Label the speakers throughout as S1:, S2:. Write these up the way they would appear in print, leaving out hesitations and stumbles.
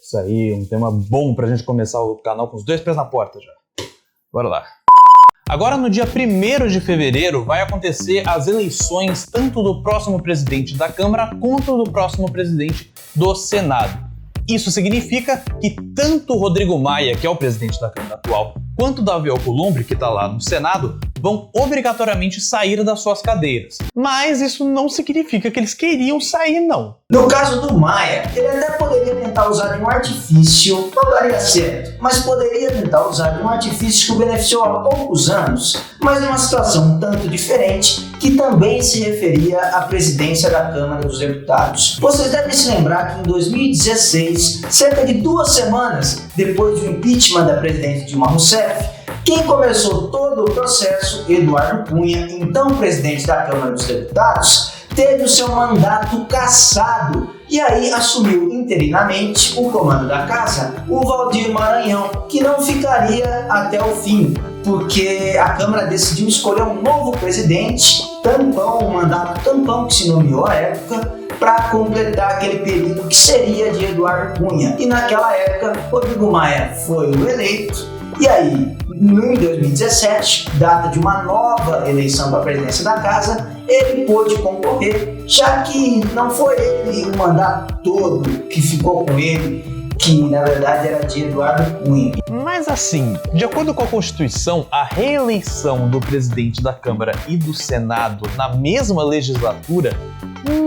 S1: Isso aí, um tema bom pra gente começar o canal com os dois pés na porta já. Bora lá. Agora, no dia 1º de fevereiro, vai acontecer as eleições tanto do próximo presidente da Câmara quanto do próximo presidente do Senado. Isso significa que tanto Rodrigo Maia, que é o presidente da Câmara atual, quanto Davi Alcolumbre, que está lá no Senado, vão obrigatoriamente sair das suas cadeiras. Mas isso não significa que eles queriam sair, não.
S2: No caso do Maia, ele até poderia tentar usar de um artifício, não daria certo, mas poderia tentar usar de um artifício que o beneficiou há poucos anos, mas numa situação um tanto diferente, que também se referia à presidência da Câmara dos Deputados. Vocês devem se lembrar que em 2016, cerca de 2 semanas depois do impeachment da presidente Dilma Rousseff, quem começou todo o processo, Eduardo Cunha, então presidente da Câmara dos Deputados, teve o seu mandato cassado e aí assumiu interinamente o comando da casa o Valdir Maranhão, que não ficaria até o fim, porque a Câmara decidiu escolher um novo presidente, um mandato tampão que se nomeou à época, para completar aquele período que seria de Eduardo Cunha. E naquela época, Rodrigo Maia foi o eleito, e aí, em 2017, data de uma nova eleição para a presidência da casa, ele pôde concorrer, já que não foi ele o mandato todo que ficou com ele, que na verdade era de Eduardo Cunha.
S1: Mas assim, de acordo com a Constituição, a reeleição do presidente da Câmara e do Senado na mesma legislatura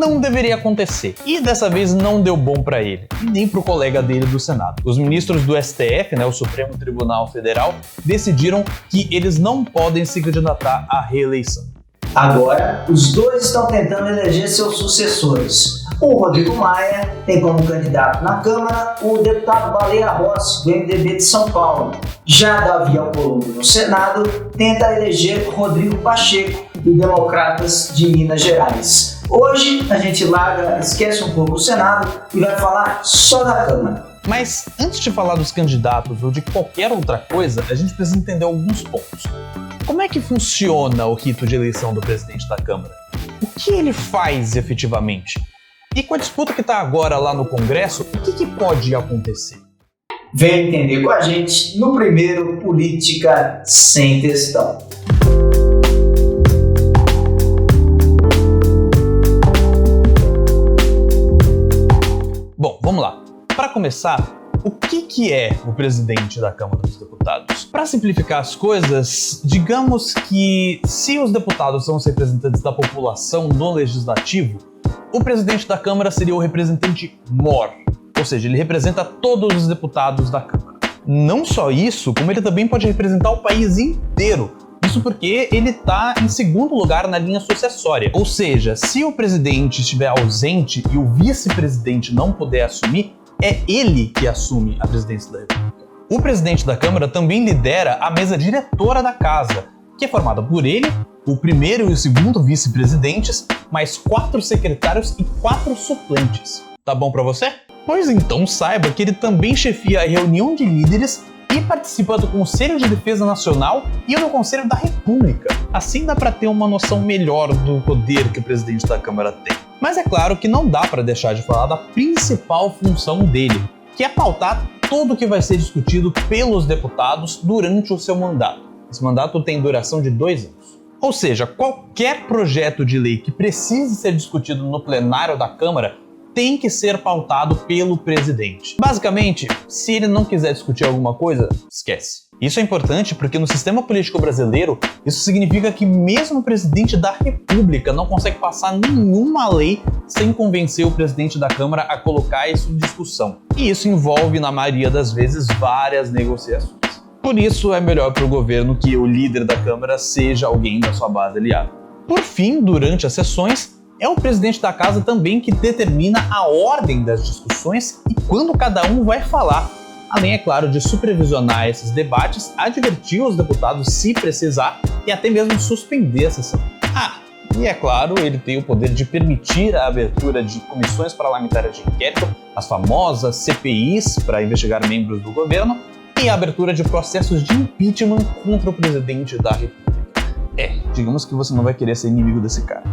S1: não deveria acontecer. E dessa vez não deu bom para ele, e nem para o colega dele do Senado. Os ministros do STF, o Supremo Tribunal Federal, decidiram que eles não podem se candidatar à reeleição.
S2: Agora, os dois estão tentando eleger seus sucessores. O Rodrigo Maia tem como candidato na Câmara o deputado Baleia Rossi, do MDB de São Paulo. Já Davi Alcolumbre, no Senado, tenta eleger Rodrigo Pacheco, do Democratas de Minas Gerais. Hoje a gente esquece um pouco o Senado e vai falar só da Câmara.
S1: Mas antes de falar dos candidatos ou de qualquer outra coisa, a gente precisa entender alguns pontos. Como é que funciona o rito de eleição do presidente da Câmara? O que ele faz efetivamente? E com a disputa que está agora lá no Congresso, o que pode acontecer?
S2: Vem entender com a gente no primeiro Política Sem Textão.
S1: Bom, vamos lá. Para começar, o que é o presidente da Câmara dos Deputados? Para simplificar as coisas, digamos que se os deputados são os representantes da população no legislativo, o presidente da Câmara seria o representante mor, ou seja, ele representa todos os deputados da Câmara. Não só isso, como ele também pode representar o país inteiro. Isso porque ele está em segundo lugar na linha sucessória. Ou seja, se o presidente estiver ausente e o vice-presidente não puder assumir, é ele que assume a presidência da República. O presidente da Câmara também lidera a mesa diretora da casa, que é formada por ele, o primeiro e o segundo vice-presidentes, mais 4 secretários e 4 suplentes. Tá bom pra você? Pois então saiba que ele também chefia a reunião de líderes e participa do Conselho de Defesa Nacional e do Conselho da República. Assim dá pra ter uma noção melhor do poder que o presidente da Câmara tem. Mas é claro que não dá pra deixar de falar da principal função dele, que é pautar tudo o que vai ser discutido pelos deputados durante o seu mandato. Esse mandato tem duração de 2 anos. Ou seja, qualquer projeto de lei que precise ser discutido no plenário da Câmara tem que ser pautado pelo presidente. Basicamente, se ele não quiser discutir alguma coisa, esquece. Isso é importante porque no sistema político brasileiro, isso significa que mesmo o presidente da República não consegue passar nenhuma lei sem convencer o presidente da Câmara a colocar isso em discussão. E isso envolve, na maioria das vezes, várias negociações. Por isso, é melhor para o governo que o líder da Câmara seja alguém da sua base aliada. Por fim, durante as sessões, é o presidente da casa também que determina a ordem das discussões e quando cada um vai falar, além, é claro, de supervisionar esses debates, advertir os deputados se precisar e até mesmo suspender a sessão. E é claro, ele tem o poder de permitir a abertura de comissões parlamentares de inquérito, as famosas CPIs para investigar membros do governo, e a abertura de processos de impeachment contra o presidente da República. Digamos que você não vai querer ser inimigo desse cara.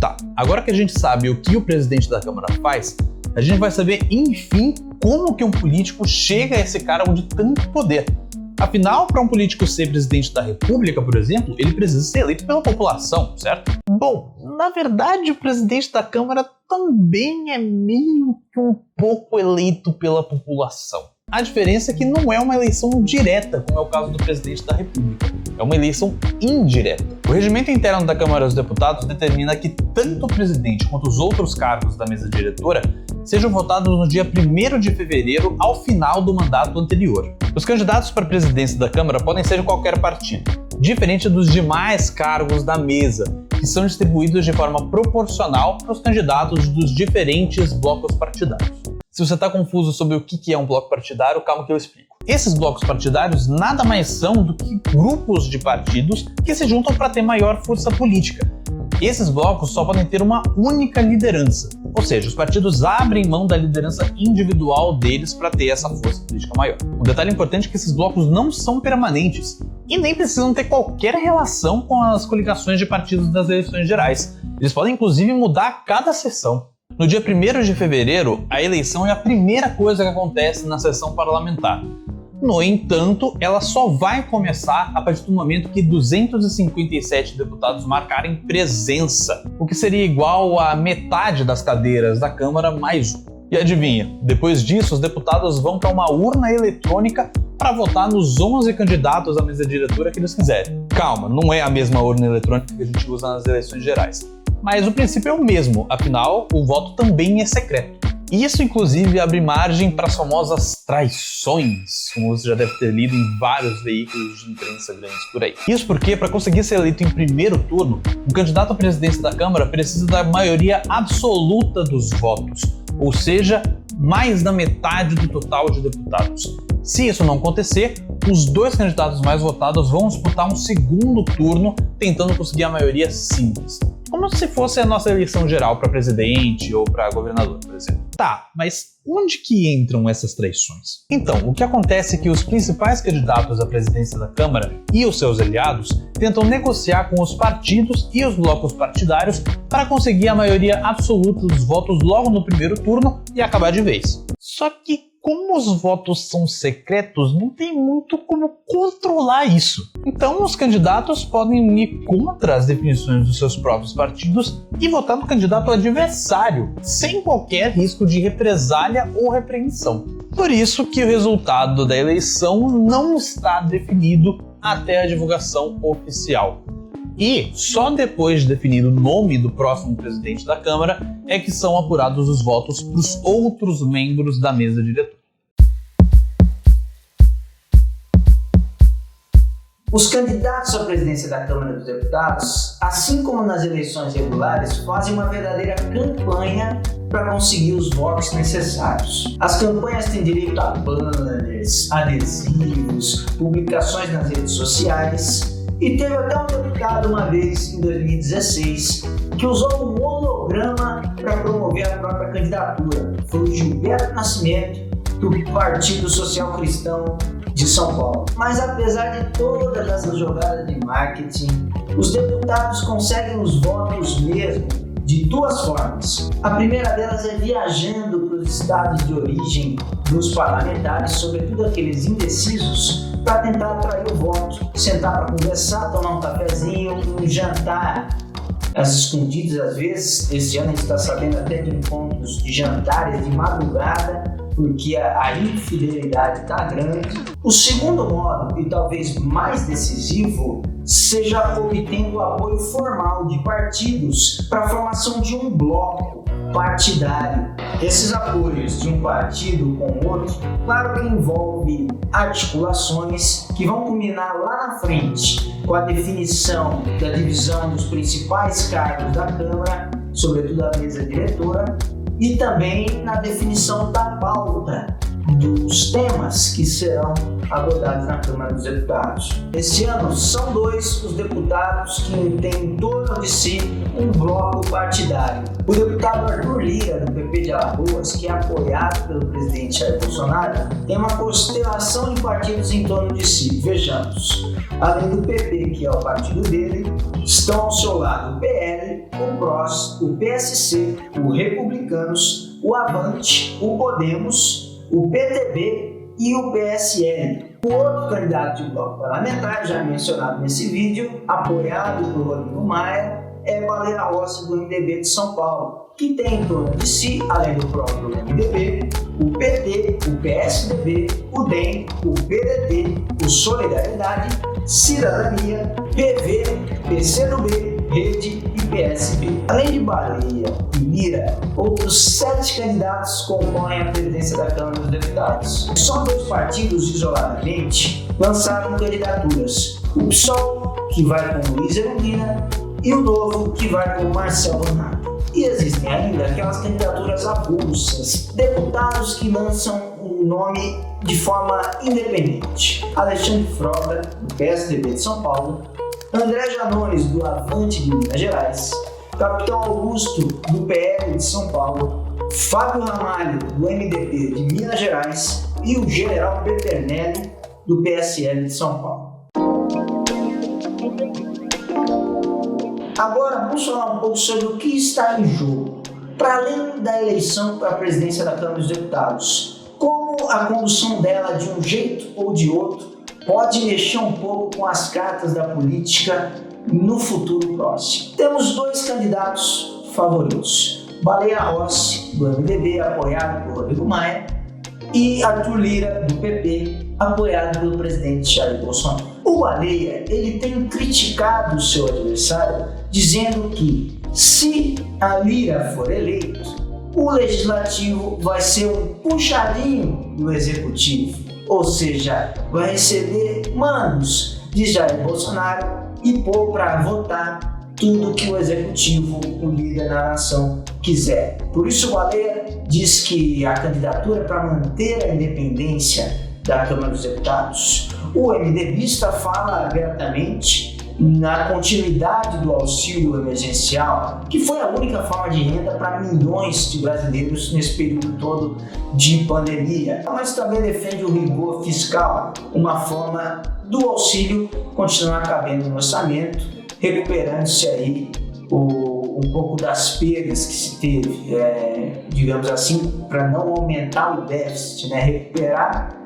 S1: Tá, agora que a gente sabe o que o presidente da Câmara faz, a gente vai saber, enfim, como que um político chega a esse cargo de tanto poder. Afinal, para um político ser presidente da República, por exemplo, ele precisa ser eleito pela população, certo? Bom, na verdade, o presidente da Câmara também é meio que um pouco eleito pela população. A diferença é que não é uma eleição direta, como é o caso do presidente da República. É uma eleição indireta. O regimento interno da Câmara dos Deputados determina que tanto o presidente quanto os outros cargos da mesa diretora sejam votados no dia 1º de fevereiro, ao final do mandato anterior. Os candidatos para a presidência da Câmara podem ser de qualquer partido, diferente dos demais cargos da mesa, que são distribuídos de forma proporcional para os candidatos dos diferentes blocos partidários. Se você está confuso sobre o que é um bloco partidário, calma que eu explico. Esses blocos partidários nada mais são do que grupos de partidos que se juntam para ter maior força política. Esses blocos só podem ter uma única liderança, ou seja, os partidos abrem mão da liderança individual deles para ter essa força política maior. Um detalhe importante é que esses blocos não são permanentes e nem precisam ter qualquer relação com as coligações de partidos das eleições gerais. Eles podem inclusive mudar a cada sessão. No dia 1º de fevereiro, a eleição é a primeira coisa que acontece na sessão parlamentar. No entanto, ela só vai começar a partir do momento que 257 deputados marcarem presença, o que seria igual a metade das cadeiras da Câmara mais um. E adivinha, depois disso os deputados vão para uma urna eletrônica para votar nos 11 candidatos à mesa diretora que eles quiserem. Calma, não é a mesma urna eletrônica que a gente usa nas eleições gerais. Mas o princípio é o mesmo, afinal, o voto também é secreto. Isso, inclusive, abre margem para as famosas traições, como você já deve ter lido em vários veículos de imprensa grandes por aí. Isso porque, para conseguir ser eleito em primeiro turno, um candidato à presidência da Câmara precisa da maioria absoluta dos votos, ou seja, mais da metade do total de deputados. Se isso não acontecer, os dois candidatos mais votados vão disputar um segundo turno, tentando conseguir a maioria simples. Como se fosse a nossa eleição geral para presidente ou para governador, por exemplo. Tá, mas onde que entram essas traições? Então, o que acontece é que os principais candidatos à presidência da Câmara e os seus aliados tentam negociar com os partidos e os blocos partidários para conseguir a maioria absoluta dos votos logo no primeiro turno e acabar de vez. Só que, como os votos são secretos, não tem muito como controlar isso. Então, os candidatos podem ir contra as definições dos seus próprios partidos e votar no candidato adversário, sem qualquer risco de represália ou repreensão. Por isso que o resultado da eleição não está definido até a divulgação oficial. E só depois de definido o nome do próximo presidente da Câmara é que são apurados os votos para os outros membros da mesa diretora.
S2: Os candidatos à presidência da Câmara dos Deputados, assim como nas eleições regulares, fazem uma verdadeira campanha para conseguir os votos necessários. As campanhas têm direito a banners, adesivos, publicações nas redes sociais. E teve até um deputado uma vez, em 2016, que usou um holograma para promover a própria candidatura. Foi o Gilberto Nascimento, do Partido Social Cristão de São Paulo. Mas apesar de todas essas jogadas de marketing, os deputados conseguem os votos mesmo de duas formas. A primeira delas é viajando para os estados de origem dos parlamentares, sobretudo aqueles indecisos, para tentar atrair o voto, sentar para conversar, tomar um cafezinho, um jantar às escondidas às vezes. Esse ano a gente está sabendo até de encontros de jantares de madrugada, porque a infidelidade está grande. O segundo modo, e talvez mais decisivo, seja obtendo o apoio formal de partidos para a formação de um bloco partidário. Esses apoios de um partido com outro, claro que envolve articulações que vão culminar lá na frente com a definição da divisão dos principais cargos da Câmara, sobretudo a mesa diretora, e também na definição da pauta dos temas que serão abordados na Câmara dos Deputados. Este ano são dois os deputados que têm em torno de si um bloco partidário. O deputado Arthur Lira, do PP de Alagoas, que é apoiado pelo presidente Jair Bolsonaro, tem uma constelação de partidos em torno de si. Vejamos. Além do PP, que é o partido dele, estão ao seu lado o PL, o PROS, o PSC, o Republicanos, o o Avante, o Podemos, o PTB e o PSL. O outro candidato de bloco parlamentar, já mencionado nesse vídeo, apoiado por Rodrigo Maia, é Baleia Rossi, do MDB de São Paulo, que tem em torno de si, além do próprio MDB, o PT, o PSDB, o DEM, o PDT, o Solidariedade, Cidadania, PV, PCdoB, Rede e PSB. Além de Baleia e Lira, outros 7 candidatos compõem a presidência da Câmara dos Deputados. Só 2 partidos, isoladamente, lançaram candidaturas. O PSOL, que vai com Luiz Erundina, e o Novo, que vai com Marcel Bonatti. E existem ainda aquelas candidaturas avulsas, deputados que lançam o nome de forma independente. Alexandre Frota, do PSDB de São Paulo, André Janones, do Avante de Minas Gerais, Capitão Augusto, do PL de São Paulo, Fábio Ramalho, do MDB de Minas Gerais e o General Peternelli, do PSL de São Paulo. Agora vamos falar um pouco sobre o que está em jogo, para além da eleição para a presidência da Câmara dos Deputados. Como a condução dela, de um jeito ou de outro, pode mexer um pouco com as cartas da política no futuro próximo. Temos 2 candidatos favoritos: Baleia Rossi, do MDB, apoiado por Rodrigo Maia, e Arthur Lira, do PP, apoiado pelo presidente Jair Bolsonaro. O Baleia, ele tem criticado o seu adversário, dizendo que, se a Lira for eleito, o legislativo vai ser um puxadinho do executivo, ou seja, vai receber mandos de Jair Bolsonaro e pôr para votar tudo que o executivo, o líder da nação, quiser. Por isso, o Baleia diz que a candidatura é para manter a independência da Câmara dos Deputados. O MDBista fala abertamente na continuidade do auxílio emergencial, que foi a única forma de renda para milhões de brasileiros nesse período todo de pandemia, mas também defende o rigor fiscal, uma forma do auxílio continuar cabendo no orçamento, recuperando-se aí um pouco das perdas que se teve, digamos assim, para não aumentar o déficit, recuperar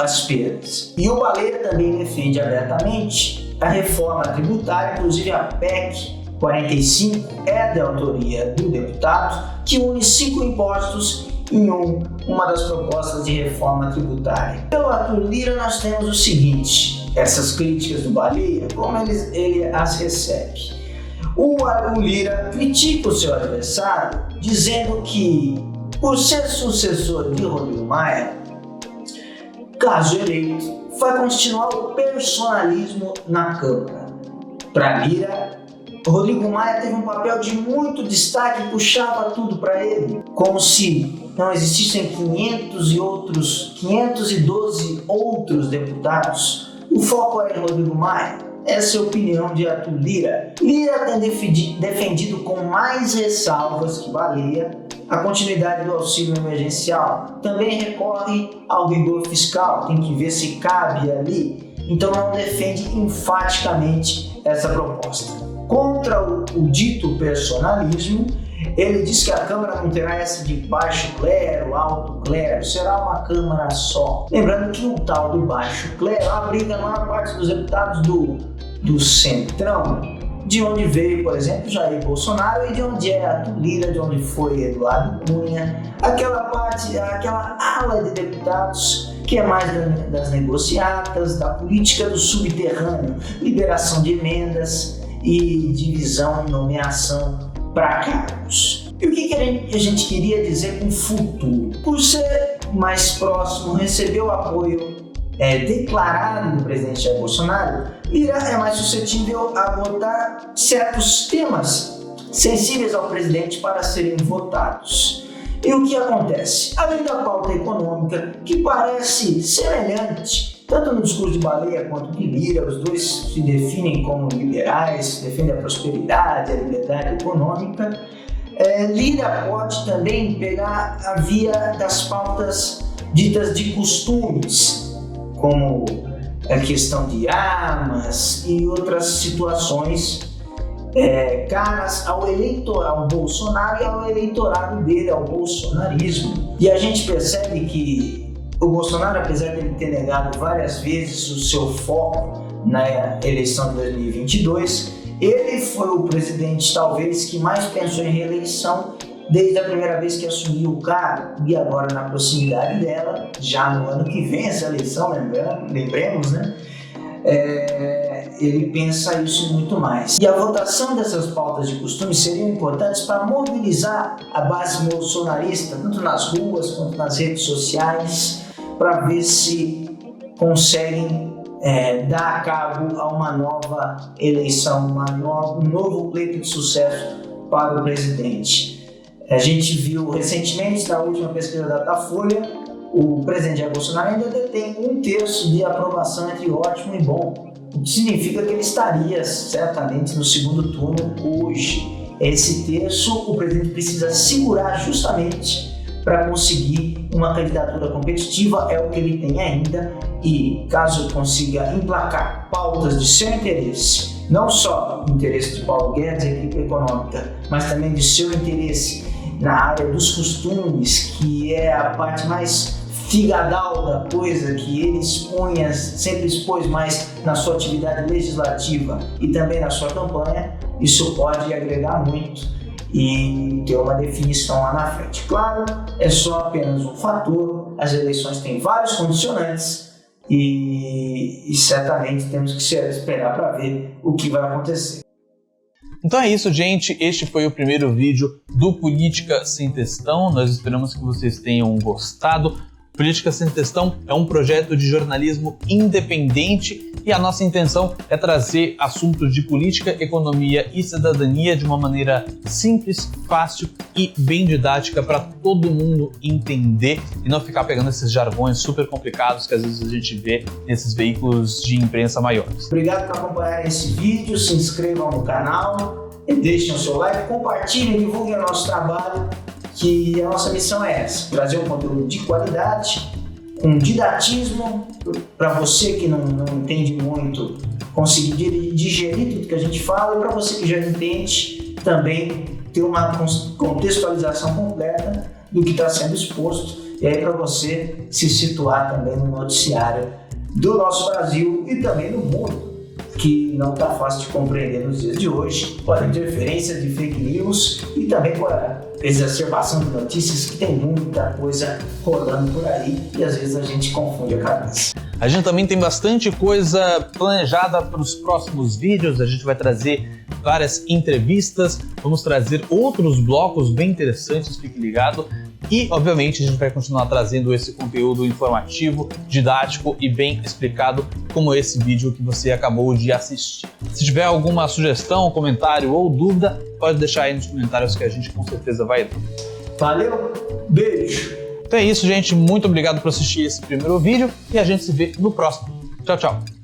S2: as perdas. E o Baleia também defende abertamente a reforma tributária, inclusive a PEC 45 é da autoria do deputado, que une 5 impostos em uma das propostas de reforma tributária. Pelo Arthur Lira, nós temos o seguinte: essas críticas do Baleia, como ele as recebe. O Arthur Lira critica o seu adversário, dizendo que, por ser sucessor de Rodrigo Maia, caso eleito, vai continuar o personalismo na Câmara. Para Lira, Rodrigo Maia teve um papel de muito destaque e puxava tudo para ele, como se não existissem 512 outros deputados. O foco é em Rodrigo Maia. Essa é a opinião de Arthur Lira. Lira tem defendido com mais ressalvas que Baleia a continuidade do auxílio emergencial. Também recorre ao rigor fiscal, tem que ver se cabe ali. Então não defende enfaticamente essa proposta. Contra o dito personalismo, ele diz que a Câmara não terá essa de baixo clero, alto clero, será uma Câmara só. Lembrando que o tal do baixo clero abriga a maior parte dos deputados do Centrão, de onde veio, por exemplo, Jair Bolsonaro, e de onde é Arthur Lira, de onde foi Eduardo Cunha, aquela ala de deputados que é mais das negociatas, da política do subterrâneo, liberação de emendas e divisão e nomeação para cargos. E o que a gente queria dizer com futuro? Por ser mais próximo, recebeu apoio declarado do presidente Jair Bolsonaro, Lira é mais suscetível a votar certos temas sensíveis ao presidente para serem votados. E o que acontece? Além da pauta econômica, que parece semelhante, tanto no discurso de Baleia quanto de Lira, os dois se definem como liberais, defendem a prosperidade, a liberdade econômica, Lira pode também pegar a via das pautas ditas de costumes, como a questão de armas e outras situações caras ao eleitorado Bolsonaro e ao eleitorado dele, ao bolsonarismo. E a gente percebe que o Bolsonaro, apesar de ele ter negado várias vezes o seu foco na eleição de 2022, ele foi o presidente talvez que mais pensou em reeleição desde a primeira vez que assumiu o cargo, e agora na proximidade dela, já no ano que vem essa eleição, lembremos, né? Ele pensa isso muito mais. E a votação dessas pautas de costume seriam importantes para mobilizar a base bolsonarista, tanto nas ruas quanto nas redes sociais, para ver se conseguem dar cabo a uma nova eleição, um novo pleito de sucesso para o presidente. A gente viu recentemente, na última pesquisa da Datafolha, o presidente Jair Bolsonaro ainda detém 1/3 de aprovação entre ótimo e bom, o que significa que ele estaria certamente no segundo turno hoje. Esse terço o presidente precisa segurar justamente para conseguir uma candidatura competitiva, é o que ele tem ainda, e caso consiga emplacar pautas de seu interesse, não só o interesse de Paulo Guedes e a equipe econômica, mas também de seu interesse na área dos costumes, que é a parte mais figadal da coisa, que ele sempre expôs mais na sua atividade legislativa e também na sua campanha, isso pode agregar muito e ter uma definição lá na frente. Claro, é só apenas um fator, as eleições têm vários condicionantes e certamente temos que esperar para ver o que vai acontecer.
S1: Então é isso, gente. Este foi o primeiro vídeo do Política Sem Textão. Nós esperamos que vocês tenham gostado. Política Sem Textão é um projeto de jornalismo independente e a nossa intenção é trazer assuntos de política, economia e cidadania de uma maneira simples, fácil e bem didática para todo mundo entender e não ficar pegando esses jargões super complicados que às vezes a gente vê nesses veículos de imprensa maiores.
S2: Obrigado por acompanhar esse vídeo, se inscrevam no canal, deixem o seu like, compartilhem, divulguem o nosso trabalho, que a nossa missão é essa, trazer um conteúdo de qualidade, com didatismo, para você que não entende muito, conseguir digerir tudo que a gente fala, e para você que já entende, também ter uma contextualização completa do que está sendo exposto, e aí para você se situar também no noticiário do nosso Brasil e também no mundo, que não está fácil de compreender nos dias de hoje, por interferência de fake news e também por exacerbação de notícias, que tem muita coisa rolando por aí e às vezes a gente confunde a cabeça.
S1: A gente também tem bastante coisa planejada para os próximos vídeos, a gente vai trazer várias entrevistas, vamos trazer outros blocos bem interessantes, fique ligado. E, obviamente, a gente vai continuar trazendo esse conteúdo informativo, didático e bem explicado, como esse vídeo que você acabou de assistir. Se tiver alguma sugestão, comentário ou dúvida, pode deixar aí nos comentários que a gente com certeza vai ler.
S2: Valeu, beijo!
S1: Então é isso, gente. Muito obrigado por assistir esse primeiro vídeo e a gente se vê no próximo. Tchau, tchau!